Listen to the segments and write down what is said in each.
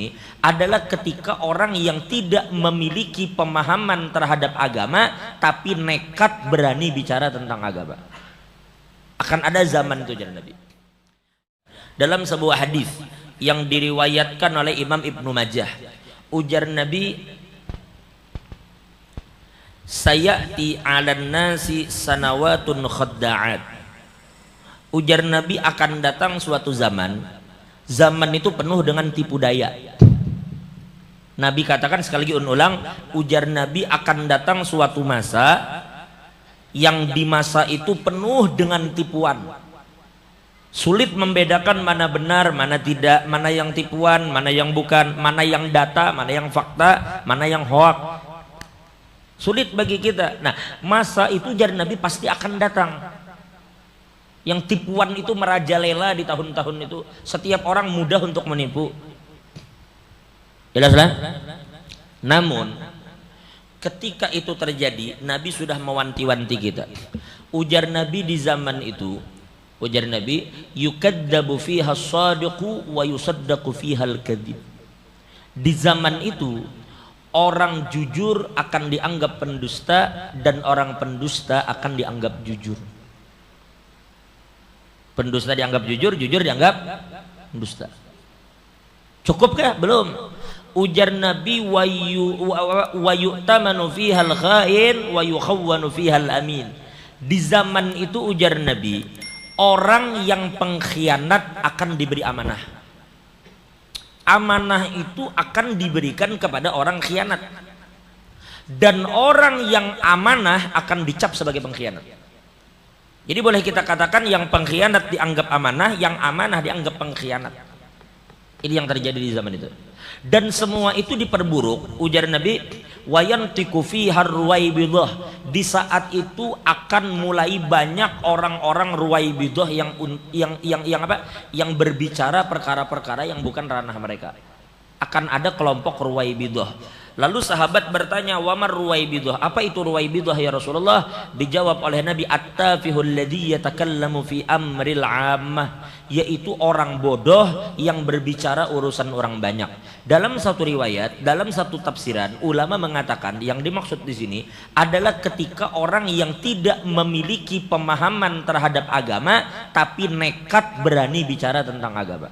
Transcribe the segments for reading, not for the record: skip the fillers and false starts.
sini adalah ketika orang yang tidak memiliki pemahaman terhadap agama tapi nekat berani bicara tentang agama. Akan ada zaman itu ujar Nabi. Dalam sebuah hadis yang diriwayatkan oleh Imam Ibnu Majah, ujar Nabi, sayati 'alan nasi sanawatun khadda'at. Ujar Nabi, akan datang suatu zaman, zaman itu penuh dengan tipu daya. Nabi katakan, sekali lagi ulang, ujar Nabi, akan datang suatu masa yang di masa itu penuh dengan tipuan. Sulit membedakan mana benar, mana tidak, mana yang tipuan, mana yang bukan, mana yang data, mana yang fakta, mana yang hoak. Sulit bagi kita. Nah, masa itu ujar Nabi pasti akan datang. Yang tipuan itu merajalela di tahun-tahun itu. Setiap orang mudah untuk menipu. Jelaslah. Namun ketika itu terjadi, Nabi sudah mewanti-wanti kita. Ujar Nabi di zaman itu, ujar Nabi, yukaddabu fiha as-sadiqu wa yusaddaqu fiha al-kadhib. Di zaman itu orang jujur akan dianggap pendusta dan orang pendusta akan dianggap jujur. Pendusta dianggap jujur, jujur dianggap pendusta. Cukupkah? Belum. Ujar Nabi, wa yu'tamanu fihal khain wa yukhawwanu fihal amin. Di zaman itu ujar Nabi, orang yang pengkhianat akan diberi amanah. Amanah itu akan diberikan kepada orang khianat. Dan orang yang amanah akan dicap sebagai pengkhianat. Jadi boleh kita katakan yang pengkhianat dianggap amanah, yang amanah dianggap pengkhianat. Ini yang terjadi di zaman itu. Dan semua itu diperburuk, ujar Nabi, wayantiku fihar ruwaibidah. Di saat itu akan mulai banyak orang-orang ruwaibidah yang berbicara perkara-perkara yang bukan ranah mereka. Akan ada kelompok ruwaibidah. Lalu sahabat bertanya, wamar ruwaibidah? Apa itu ruwaibidah ya Rasulullah? Dijawab oleh Nabi, at-tafihul ladzi yatakallamu fi amril 'ammah, yaitu orang bodoh yang berbicara urusan orang banyak. Dalam satu riwayat, dalam satu tafsiran, ulama mengatakan yang dimaksud di sini adalah ketika orang yang tidak memiliki pemahaman terhadap agama tapi nekat berani bicara tentang agama.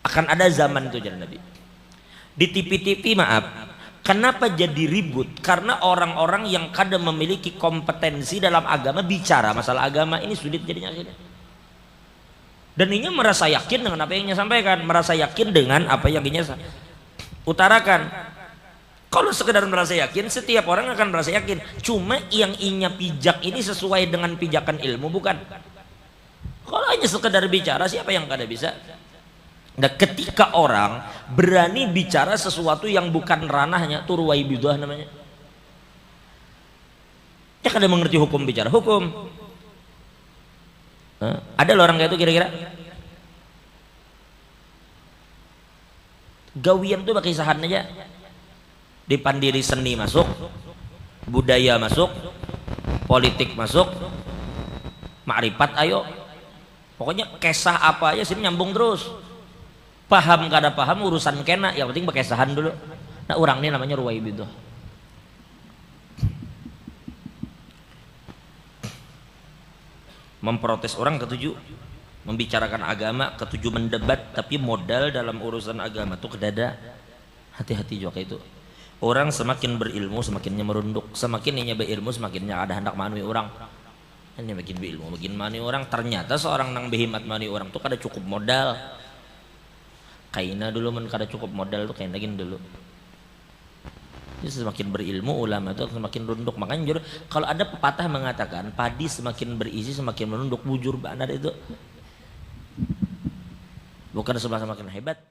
Akan ada zaman itu jadi Nabi. Di TV-TV maaf, kenapa jadi ribut? Karena orang-orang yang kadang memiliki kompetensi dalam agama bicara masalah agama ini sulit jadinya. Dan ini merasa yakin dengan apa yang dia sampaikan, merasa yakin dengan apa yang dia utarakan. Kalau sekedar merasa yakin, setiap orang akan merasa yakin. Cuma yang inya pijak ini sesuai dengan pijakan ilmu bukan? Kalau hanya sekedar bicara, siapa yang kada bisa? Nah, ketika orang berani bicara sesuatu yang bukan ranahnya, itu ruwaibidah namanya. Ya kada mengerti hukum bicara hukum. Ada loh orang kayak itu kira-kira. Gawian tuh pakai sahan aja. Dipandiri seni masuk, budaya masuk, politik masuk, makrifat ayo. Pokoknya kisah apa aja sini nyambung terus. Paham kada paham urusan kena, yang penting pakai sahan dulu. Nah, orang ini namanya ruwaibidah. Memprotes orang ketujuh, membicarakan agama ketujuh, mendebat, tapi modal dalam urusan agama tuh kedada. Hati-hati juga itu. Orang semakin berilmu semakinnya merunduk, semakin inya berilmu semakinnya ada hendak manui orang. Ini makin berilmu makin manui orang. Ternyata seorang nang behimat manui orang tuh kada cukup modal. Kaina dulu men kada cukup modal tuh kaina gini dulu. Jadi semakin berilmu ulama itu semakin runduk. Makanya kalau ada pepatah mengatakan padi semakin berisi semakin menunduk, bujur benar itu. Bukan sebelah semakin hebat.